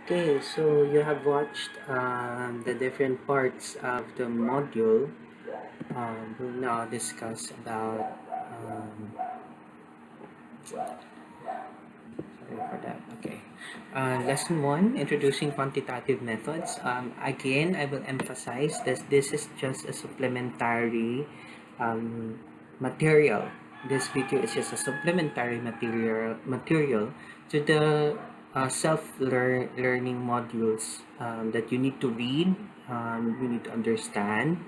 Okay, so you have watched the different parts of the module. We'll now discuss about, sorry for that, okay. Lesson 1, Introducing Quantitative Methods. Again, I will emphasize that this is just a supplementary material. This video is just a supplementary material to the self-learning modules that you need to read, you need to understand,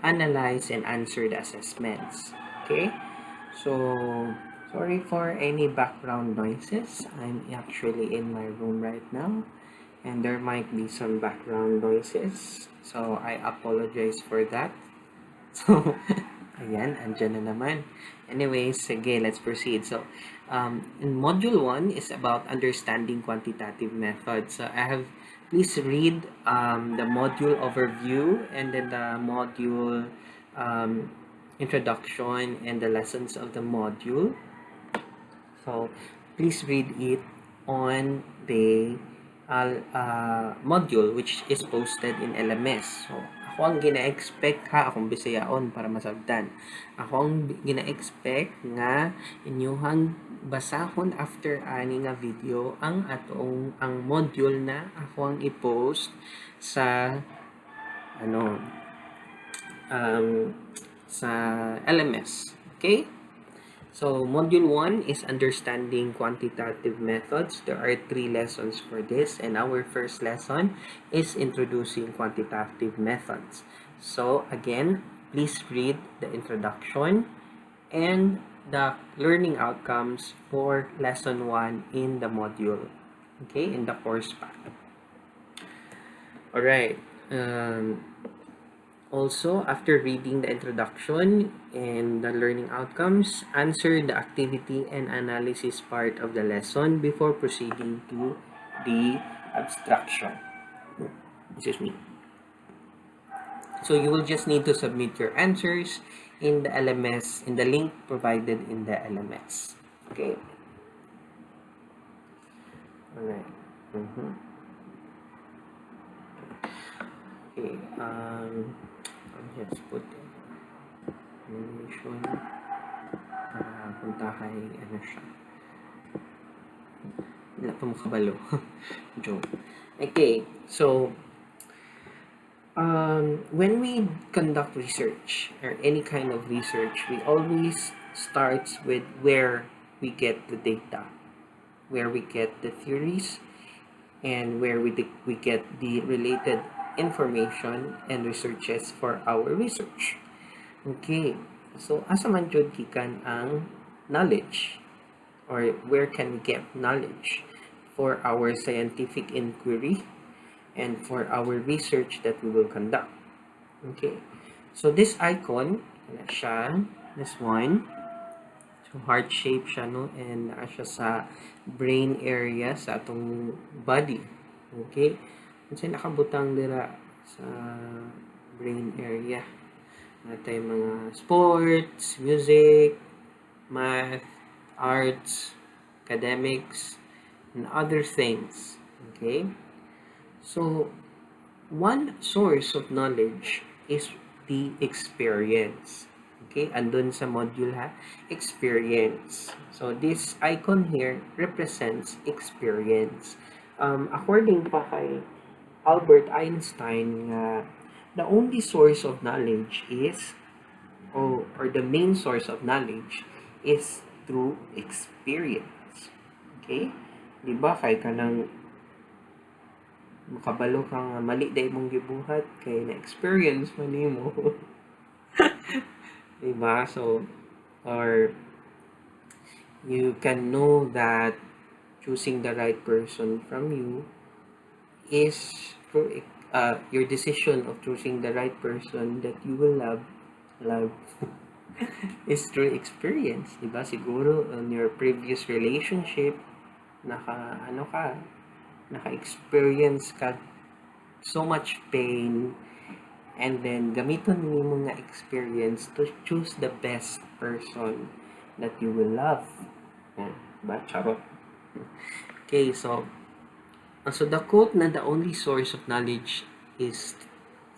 analyze, and answer the assessments. Okay, so sorry for any background noises. I'm actually in my room right now, and there might be some background noises, so I apologize for that. So, ayan, andyan na naman. Anyways, sige, let's proceed. So, in Module 1 is about understanding quantitative methods. So, please read the module overview and then the module um, introduction and the lessons of the module. So, please read it on the module which is posted in LMS. So, ako ang gina-expect ha, akong Bisayaon para masabtan. Ako ang gina-expect nga inyuhang basahon after ani nga video ang module na ako ang i-post sa ano um, sa LMS. Okay? So, Module 1 is Understanding Quantitative Methods. There are 3 lessons for this, and our first lesson is Introducing Quantitative Methods. So, again, please read the introduction and the learning outcomes for Lesson 1 in the module, okay, in the course pack. Alright. Also, after reading the introduction and the learning outcomes, answer the activity and analysis part of the lesson before proceeding to the abstraction. Excuse me. So you will just need to submit your answers in the LMS, in the link provided in the LMS. Okay. Alright. Okay. I'll just put animation para punta kay ano siya. Wala pa mo kabalo. Joke. Okay, so when we conduct research or any kind of research, we always starts with where we get the data, where we get the theories, and where we get the related information and researches for our research. Okay, so asa man jud gikan ang knowledge, or where can we get knowledge for our scientific inquiry and for our research that we will conduct. Okay, so this icon, siya, this one, so heart shape siya, no, and siya sa brain area sa atong body. Okay, kasi nakabutang dira sa brain area. Natay mga sports, music, math, arts, academics, and other things. Okay? So, one source of knowledge is the experience. Okay? Andun sa module ha, experience. So, this icon here represents experience. According pa kay Albert Einstein, the only source of knowledge is, or the main source of knowledge is through experience. Okay? Di ba kay kanang makabalo kang mali day mong gibuhat kay na experience man nimo. Di ba? So, or you can know that choosing the right person from you is through your decision of choosing the right person that you will love is through experience, di ba? Siguro on your previous relationship, naka-experience ka so much pain, and then gamiton mo nga experience to choose the best person that you will love. Ba? Charot. Okay, so So the quote na the only source of knowledge is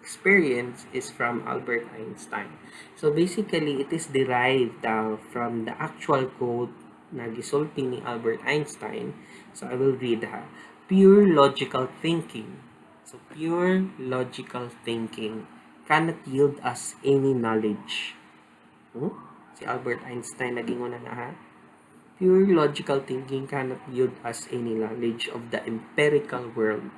experience is from Albert Einstein. So basically, it is derived from the actual quote na gisulti ni Albert Einstein. So I will read ha. Pure logical thinking. So pure logical thinking cannot yield us any knowledge. Hmm? Si Albert Einstein naging una na ha. Pure logical thinking cannot yield us any knowledge of the empirical world.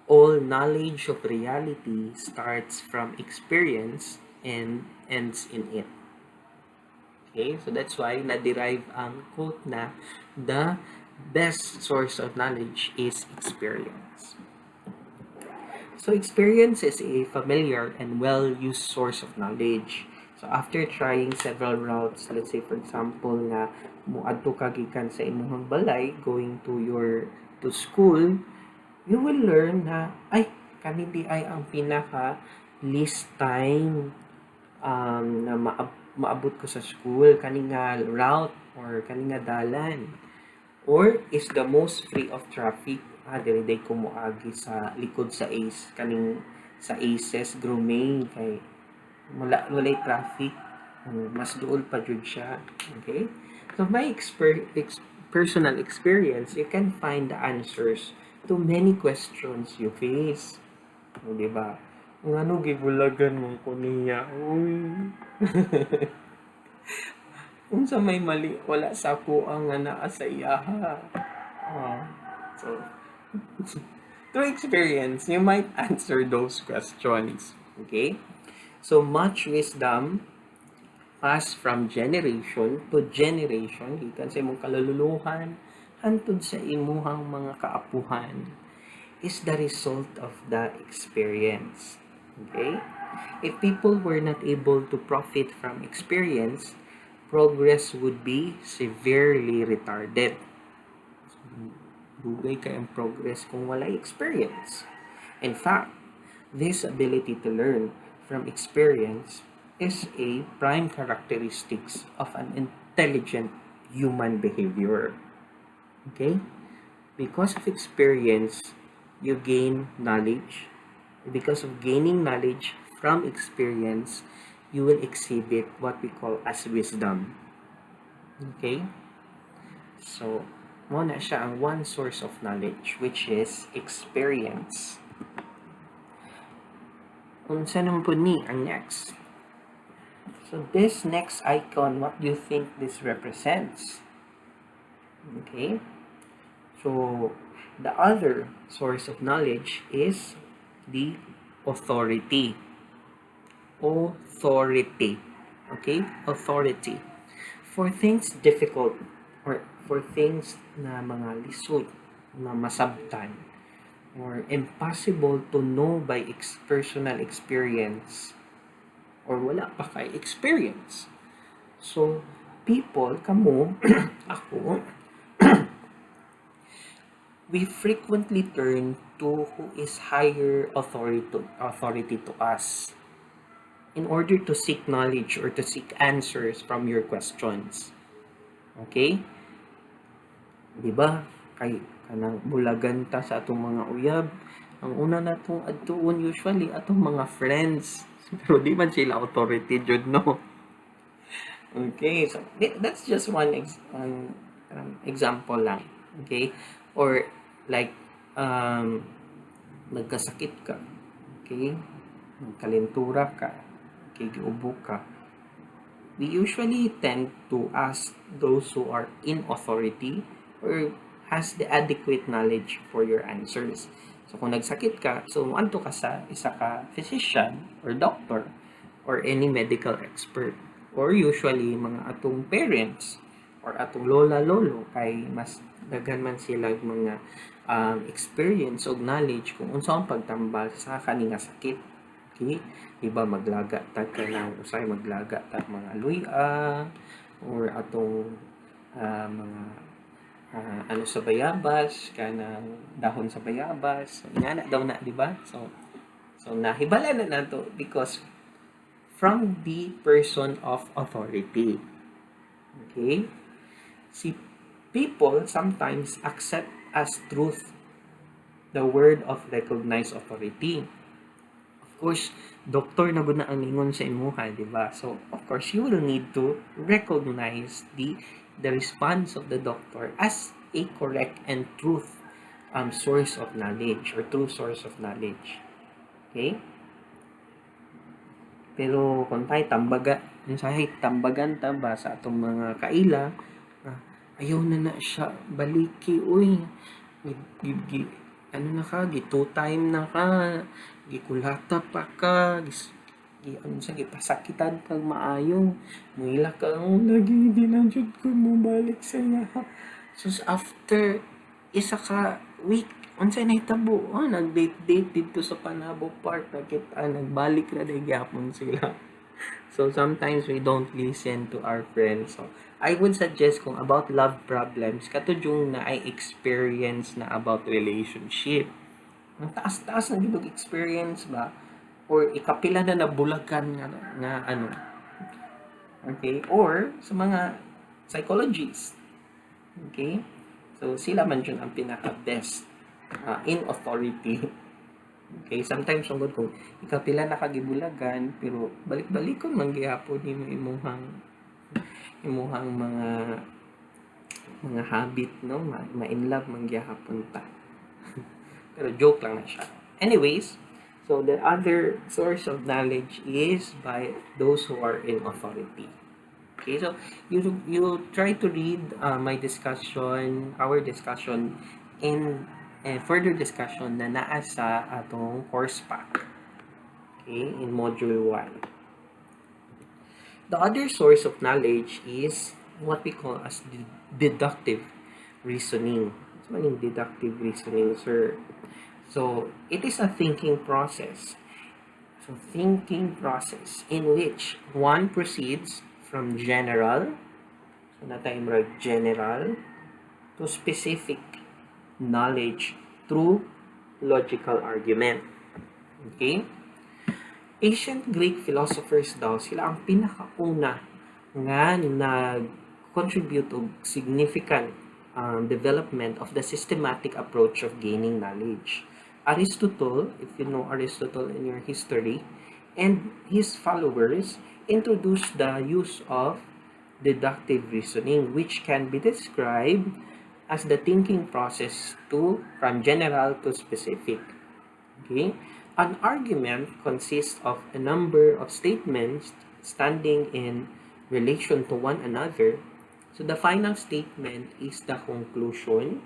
All knowledge of reality starts from experience and ends in it. Okay, so that's why na-derive ang quote na the best source of knowledge is experience. So experience is a familiar and well-used source of knowledge. So after trying several routes, let's say for example nga muadto ka gikan sa imong balay going to school, you will learn na ay kanindi ay ang pinaka least time na maabot ko sa school, kani nga route or kani nga dalan, or is the most free of traffic. Dili day ko moagi sa likod sa Ace kaning sa Aces Grooming kay walay traffic. Mas duol pa jud siya. Okay, so my personal experience, you can find the answers to many questions you face. Di ba? Ngano gibulagan mo ko niya? Uy. Unsa may mali wala sa ako ang naa sa iyaha. So through experience, you might answer those questions. Okay? So much wisdom passed from generation to generation gikan sa imong kalululuhan hantod sa imuhang mga kaapuhan is the result of the experience. Okay? If people were not able to profit from experience, progress would be severely retarded. Dugay kay ang progress kung wala experience. In fact, this ability to learn from experience is a prime characteristics of an intelligent human behavior. Okay? Because of experience, you gain knowledge. Because of gaining knowledge from experience, you will exhibit what we call as wisdom. Okay? So, muna siya ang one source of knowledge, which is experience. Unsa naman po ni ang next? So, this next icon, what do you think this represents? Okay? So, the other source of knowledge is the authority. Authority. Okay? Authority. For things difficult or for things na mga lisod, na masabtan, or impossible to know by personal experience, or wala pa kay experience. So, people, kamo, ako, we frequently turn to who is higher authority to us in order to seek knowledge or to seek answers from your questions. Okay? Diba? Kay kanang bulagan ta sa atong mga uyab, ang una natong adtuon usually atong mga friends. Pero di man sila authority jud, no? Okay, so that's just one example lang. Okay? Or like nagkasakit ka. Okay? Nagkalentura ka. Okay, giubo ka. We usually tend to ask those who are in authority or has the adequate knowledge for your answers. So, kung nagsakit ka, so anto ka sa isa ka physician or doctor or any medical expert, or usually mga atong parents or atong lola-lolo kay mas daghan man sila mga experience o knowledge kung unsa ang pagtambal sa kani nga sakit. Okay? Diba maglaga tag ka ng usay maglaga tag mga luya or atong mga ano sa bayabas kanang dahon sa bayabas, so ingana daw na, di ba? So nahibala na nato because from the person of authority. Okay? See, people sometimes accept as truth the word of recognized authority. Of course, doktor na gud na ang ingon sa imuha, di ba? So, of course, you will need to recognize the response of the doctor as a correct and truth source of knowledge or true source of knowledge. Okay? Pero kung tayo tambagan ta ba sa atong mga kaila, ayaw na siya baliki, uy, ano na ka, two time na ka, gikulata pa ka, ano sa gipasakitan kag maayo, muila ka, lagi hindi na jud ko mo balik sa iya. So after isa ka week, unsay nahitabo, nag-date dito sa Panabo Park, nagbalik na day gyapon sila. So sometimes we don't listen to our friends. So I would suggest kung about love problems, katod yung na ay experience na about relationship. Ang taas-taas na gibog experience ba? Or ikapila na nabulagan nga ano. Okay? Or sa mga psychologists. Okay? So sila man yun ang pinaka-best in authority. Okay, sometimes kung ikapila na kagibulagan pero balik-balikon man gihapon nimo imuhang mga habit, no, ma-in love man gihapon ta. Pero joke lang na siya. Anyways, so the other source of knowledge is by those who are in authority. Okay, so you try to read our discussion in further discussion na naa sa atong course pack. Okay, in module 1. The other source of knowledge is what we call as deductive reasoning. What's meaning deductive reasoning, sir? So, it is a thinking process. So, thinking process in which one proceeds from general, so natay general, to specific knowledge through logical argument. Okay? Ancient Greek philosophers daw, sila ang pinakauna nga nag-contribute og significant development of the systematic approach of gaining knowledge. Aristotle, if you know Aristotle in your history, and his followers introduced the use of deductive reasoning, which can be described as the thinking process from general to specific. Okay? An argument consists of a number of statements standing in relation to one another. So the final statement is the conclusion.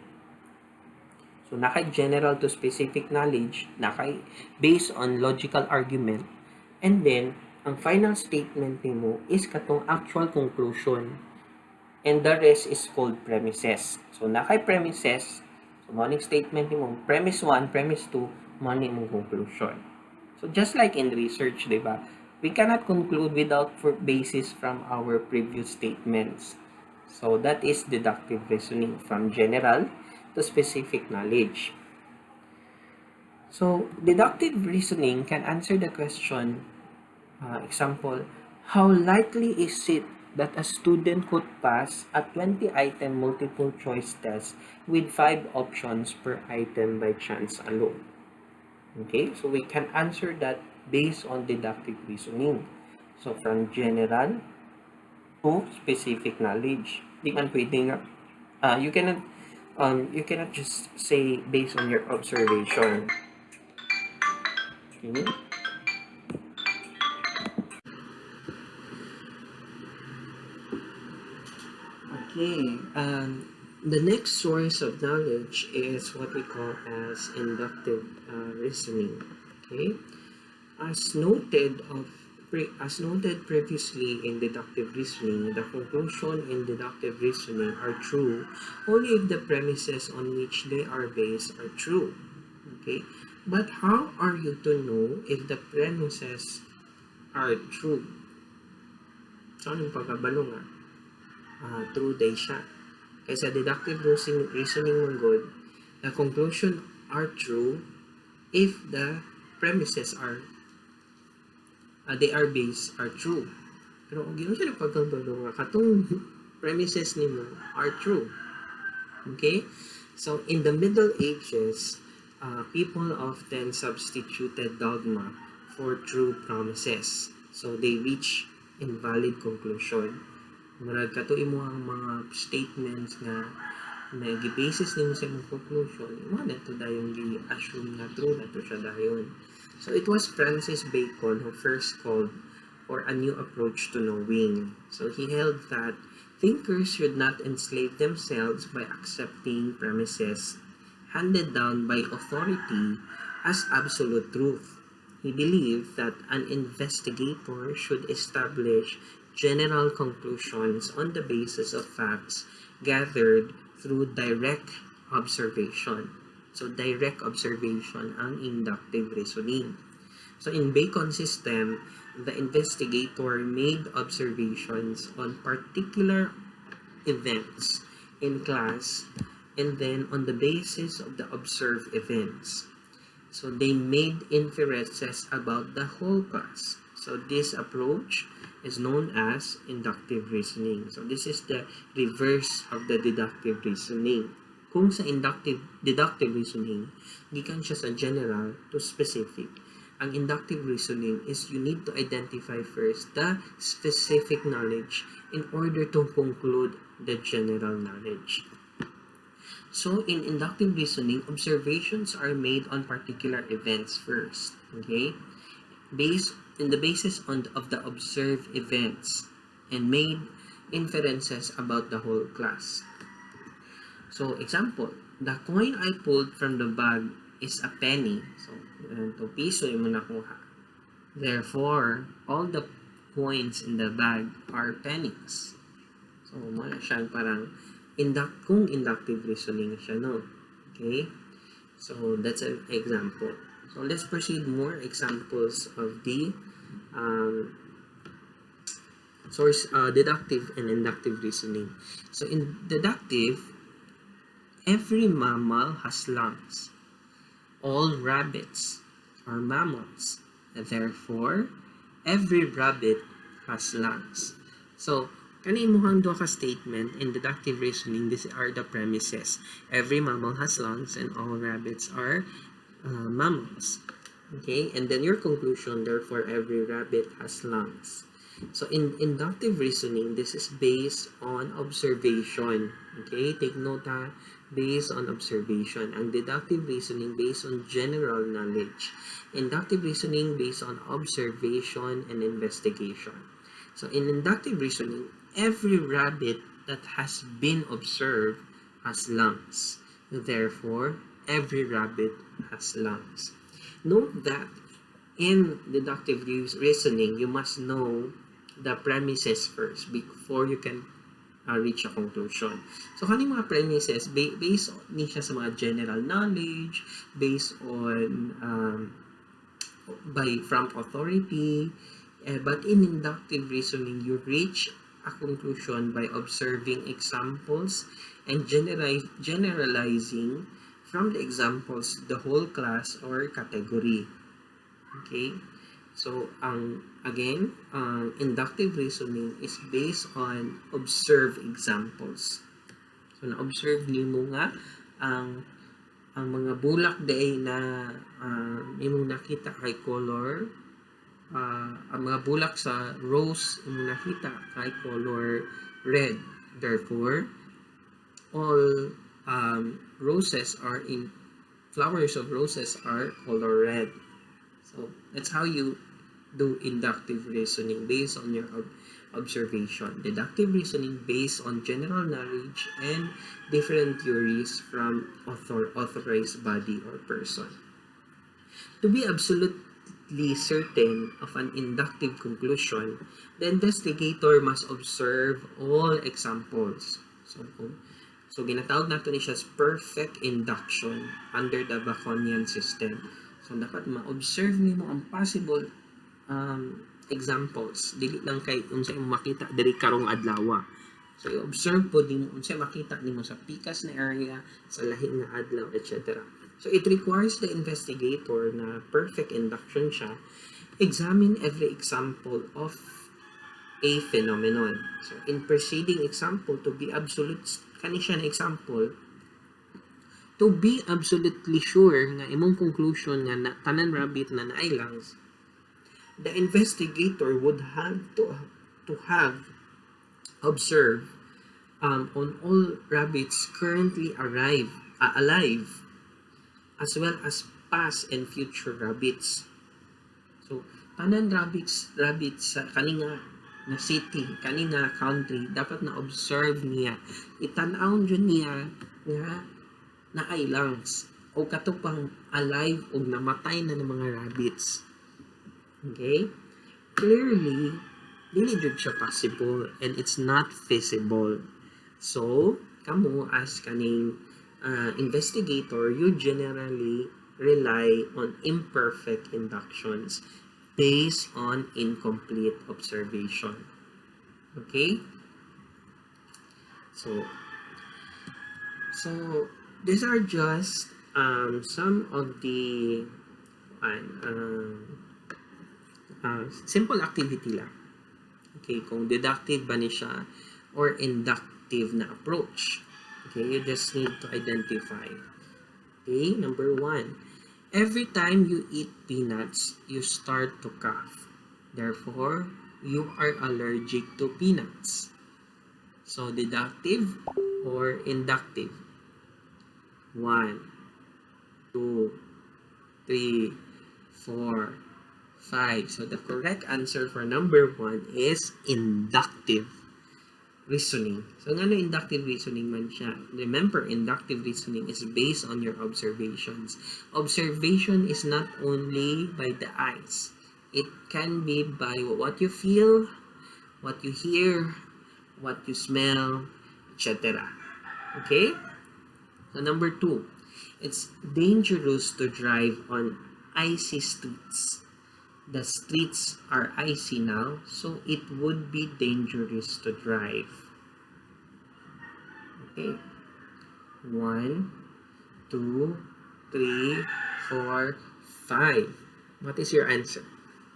So nakay general to specific knowledge, nakay based on logical argument. And then ang final statement nimo is katong actual conclusion. And the rest is called premises. So, nakay premises, so morning statement mo, premise 1, premise 2, morning mong conclusion. So, just like in research, di ba? We cannot conclude without basis from our previous statements. So, that is deductive reasoning from general to specific knowledge. So, deductive reasoning can answer the question, example, how likely is it that a student could pass a 20-item multiple choice test with 5 options per item by chance alone? Okay, so we can answer that based on deductive reasoning. So from general to specific knowledge. Di man pwedeng you cannot just say based on your observation. Okay. Okay, the next source of knowledge is what we call as inductive reasoning. Okay, as noted previously in deductive reasoning, the conclusion in deductive reasoning are true only if the premises on which they are based are true. Okay, but how are you to know if the premises are true? So, anong pagkabalo nga? True day siya. Kaya sa deductive reasoning mong good, the conclusion are true if the premises are they are based are true. Pero kung gano'n siya nagpagkabalo nga, katong premises nimo are true. Okay? So, in the Middle Ages, people often substituted dogma for true promises. So they reach invalid conclusion. Murag kato imo ang mga statements nga may gibasis nimo sa imong conclusion, mo na to dayon gi-assume na true na to siya dayon. So it was Francis Bacon who first called for a new approach to knowing. So he held that thinkers should not enslave themselves by accepting premises handed down by authority as absolute truth. He believed that an investigator should establish general conclusions on the basis of facts gathered through direct observation. So, direct observation ang inductive reasoning. So, in Bacon's system, the investigator made observations on particular events in class, and then on the basis of the observed events, so they made inferences about the whole class. So this approach is known as inductive reasoning. So this is the reverse of the deductive reasoning. Kung sa deductive reasoning, gikan siya sa general to specific. Ang inductive reasoning is you need to identify first the specific knowledge in order to conclude the general knowledge. So, in inductive reasoning, observations are made on particular events first. Okay? In the basis of the observed events and made inferences about the whole class. So, example, the coin I pulled from the bag is a penny. So, to piso yung nakuha. Therefore, all the coins in the bag are pennies. So, muna siyang parang kung inductive reasoning siya, no? Okay? So, that's an example. So, let's proceed more examples of the deductive and inductive reasoning. So, in deductive, every mammal has lungs. All rabbits are mammals. Therefore, every rabbit has lungs. So, kanimuhang do ka statement in deductive reasoning, these are the premises. Every mammal has lungs and all rabbits are mammals. Okay, and then your conclusion, therefore every rabbit has lungs. So in inductive reasoning, this is based on observation. Okay, take note ha, based on observation. Ang deductive reasoning based on general knowledge. Inductive reasoning based on observation and investigation. So in inductive reasoning, every rabbit that has been observed has lungs. Therefore, every rabbit has lungs. Note that in deductive reasoning, you must know the premises first before you can reach a conclusion. So, kaning mga premises, based ni siya sa mga general knowledge, based on from authority, but in inductive reasoning, you reach a conclusion by observing examples and generalizing from the examples the whole class or category. Okay? So, inductive reasoning is based on observed examples. So, na-observe nimo nga ang mga bulak day na imong nakita kay color, ang mga bulak sa rose imong nakita kay color red. Therefore, all flowers of roses are color red. So that's how you do inductive reasoning based on your observation. Deductive reasoning based on general knowledge and different theories from authorized body or person. To be absolutely certain of an inductive conclusion, the investigator must observe all examples. So ginatawag nato ni siya as perfect induction under the Baconian system. So dapat ma-observe nimo ang possible examples, dili lang kay unsay imong makita diri karong adlaw. So i-observe po nimo unsay makita nimo sa pikas na area, sa lahi nga adlaw, etc. So it requires the investigator na perfect induction siya, examine every example of a phenomenon. So in preceding example, to be absolute kani siya na example, to be absolutely sure nga imong conclusion nga na, tanan rabbit na naay lungs, the investigator would have to have observed on all rabbits currently alive, as well as past and future rabbits. So, tanan rabbits sa kaninga na city, kaninga country, dapat na-observe niya. Itan-aw dyan niya nga naay lungs o katupang alive o namatay na ng mga rabbits. Okay? Clearly, dili jud siya possible and it's not feasible. So, kamo as kaning investigator, you generally rely on imperfect inductions based on incomplete observation. Okay? So these are just some of the simple activity lang. Okay, kung deductive ba ni siya or inductive na approach. Okay, you just need to identify. Okay, number 1. Every time you eat peanuts, you start to cough. Therefore, you are allergic to peanuts. So, deductive or inductive? 1, 2, 3, 4, 5. So, the correct answer for number 1 is inductive reasoning. So, nga inductive reasoning man siya. Remember, inductive reasoning is based on your observations. Observation is not only by the eyes. It can be by what you feel, what you hear, what you smell, etc. Okay? So, number 2. It's dangerous to drive on icy streets. The streets are icy now, so it would be dangerous to drive. Okay. 1, 2, 3, 4, 5. What is your answer?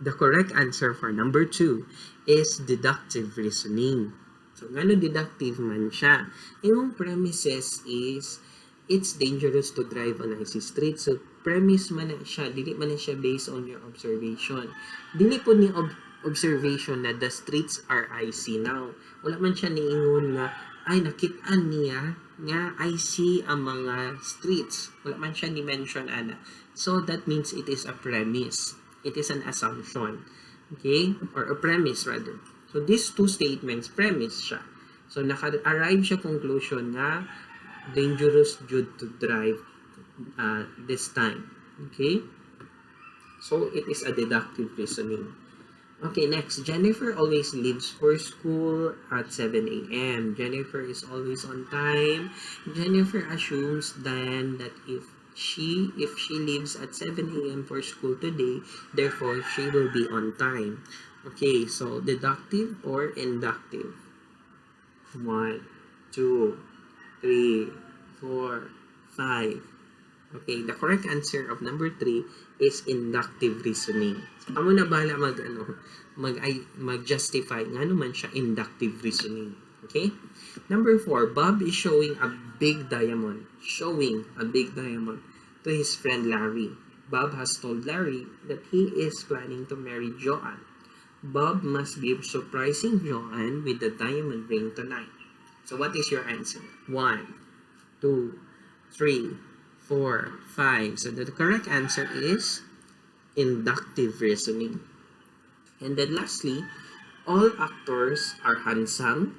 The correct answer for number 2 is deductive reasoning. So, ngano deductive man siya? Yung premises is it's dangerous to drive on icy streets. So, premise man na siya, dili man na siya based on your observation. Dili po ni observation na the streets are icy now. Wala man siya niingon na, ay, nakitaan niya nga icy ang mga streets. Wala man siya ni-mention, ana. So, that means it is a premise. It is an assumption. Okay? Or a premise, rather. So, these two statements, premise siya. So, naka-arrive siya conclusion na dangerous due to drive this time. Okay? So, it is a deductive reasoning. Okay, next. Jennifer always leaves for school at 7 a.m. Jennifer is always on time. Jennifer assumes then that if she leaves at 7 a.m. for school today, therefore she will be on time. Okay, so deductive or inductive? 1, 2, 3, 4, 5. Okay, the correct answer of number 3 is inductive reasoning. So, amo na bala mag-justify nga naman siya inductive reasoning. Okay? Number 4, Bob is showing a big diamond to his friend Larry. Bob has told Larry that he is planning to marry Joanne. Bob must be surprising Joanne with the diamond ring tonight. So, what is your answer? 1, 2, 3, 4, 5. So the correct answer is inductive reasoning. And then lastly, all actors are handsome.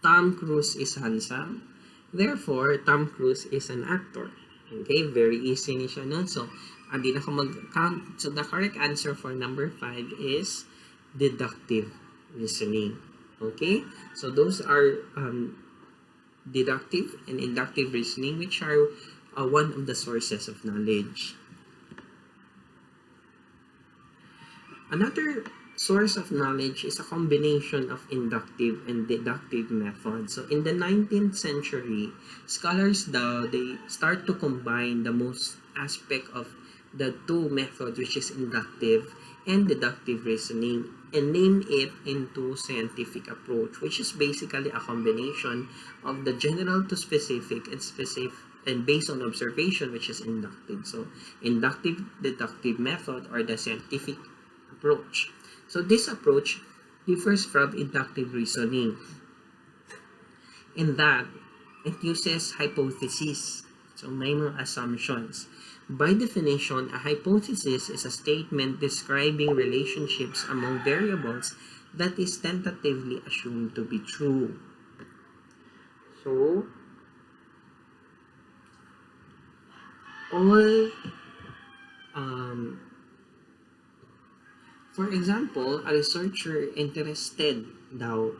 Tom Cruise is handsome. Therefore, Tom Cruise is an actor. Okay, very easy ni siya, no? So, hindi na ko mag-count. So the correct answer for number 5 is deductive reasoning. Okay? So those are deductive and inductive reasoning, which are one of the sources of knowledge. Another source of knowledge is a combination of inductive and deductive methods. So in the 19th century, scholars they start to combine the most aspect of the two methods, which is inductive and deductive reasoning, and name it into scientific approach, which is basically a combination of the general to specific and based on observation, which is inductive. So inductive deductive method or the scientific approach. So this approach differs from inductive reasoning in that it uses hypotheses. So may mga assumptions. By definition, a hypothesis is a statement describing relationships among variables that is tentatively assumed to be true. So, all, for example, a researcher interested daw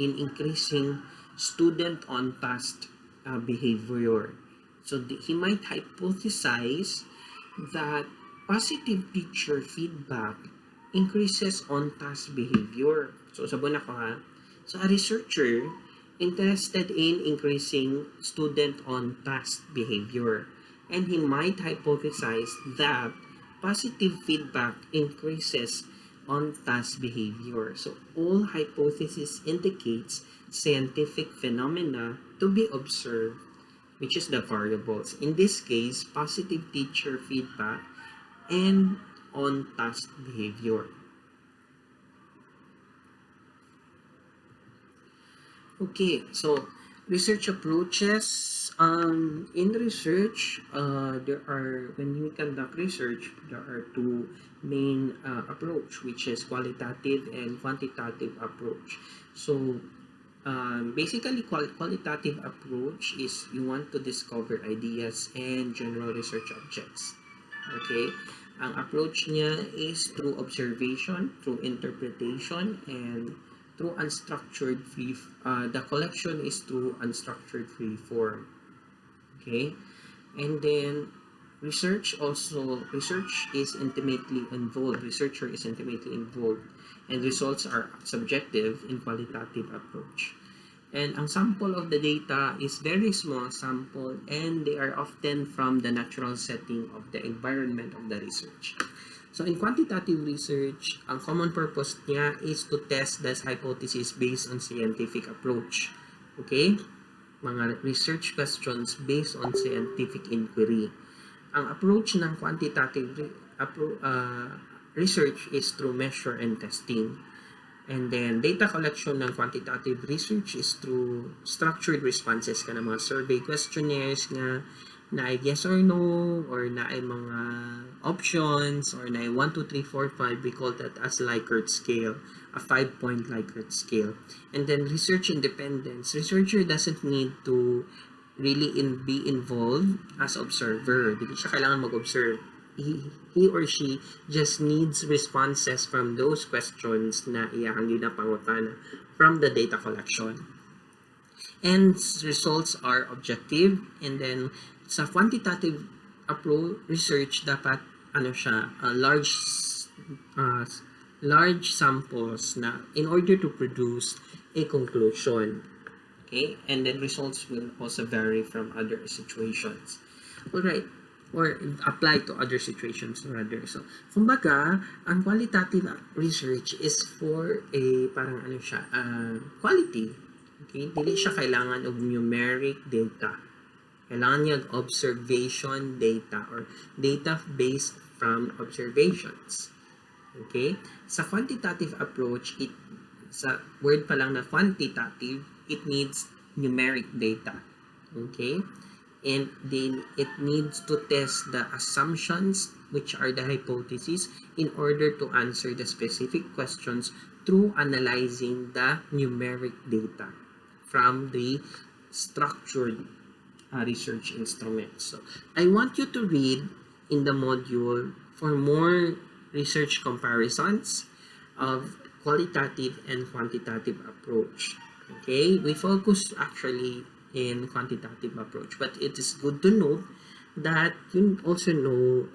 in increasing student on task behavior. So he might hypothesize that positive teacher feedback increases on task behavior. So sabon ako ha. So a researcher interested in increasing student on task behavior, and he might hypothesize that positive feedback increases on task behavior. So all hypothesis indicates scientific phenomena to be observed, which is the variables. In this case, positive teacher feedback and on task behavior. Okay, so research approaches. In research, there are, when we conduct research, there are two main approach, which is qualitative and quantitative approach. So basically, qualitative approach is you want to discover ideas and general research objects. Okay? Ang approach niya is through observation, through interpretation, and through unstructured free, the collection is through unstructured free form. Okay? And then research is intimately involved. Researcher is intimately involved, and results are subjective in qualitative approach. And ang sample of the data is very small sample, and they are often from the natural setting of the environment of the research. So in quantitative research, ang common purpose niya is to test this hypothesis based on scientific approach. Okay? Mga research questions based on scientific inquiry. Ang approach ng quantitative research is through measure and testing. And then, data collection ng quantitative research is through structured responses ka ng mga survey questionnaires nga na ay yes or no, or na ay mga options, or na ay 1, 2, 3, 4, 5. We call that as Likert scale, a 5-point Likert scale. And then, research independence. Researcher doesn't need to really be involved as observer. Hindi siya kailangan mag-observe. He or she just needs responses from those questions na iyang ginapangutana from the data collection. And results are objective. And then, sa quantitative approach research, dapat large samples na in order to produce a conclusion. Okay? And then results will also vary from other situations. Alright. Or apply to other situations rather. So, kumbaga, ang qualitative research is for a parang quality. Okay? Dili siya kailangan of numeric data. Kailangan niya observation data or data based from observations. Okay? Sa quantitative approach, sa word pa lang na quantitative, it needs numeric data. Okay? And then it needs to test the assumptions, which are the hypotheses, in order to answer the specific questions through analyzing the numeric data from the structured research instruments. So I want you to read in the module for more research comparisons of qualitative and quantitative approach. Okay, we focus actually in quantitative approach, but it is good to note that you also know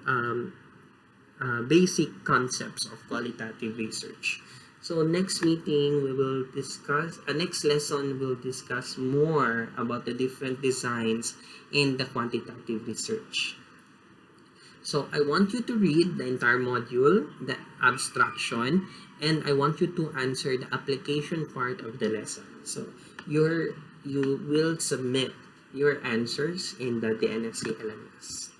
basic concepts of qualitative research. So next meeting we will discuss, next lesson we'll discuss more about the different designs in the quantitative research. So I want you to read the entire module, the abstraction, and I want you to answer the application part of the lesson. So you will submit your answers in the DNSC LMS.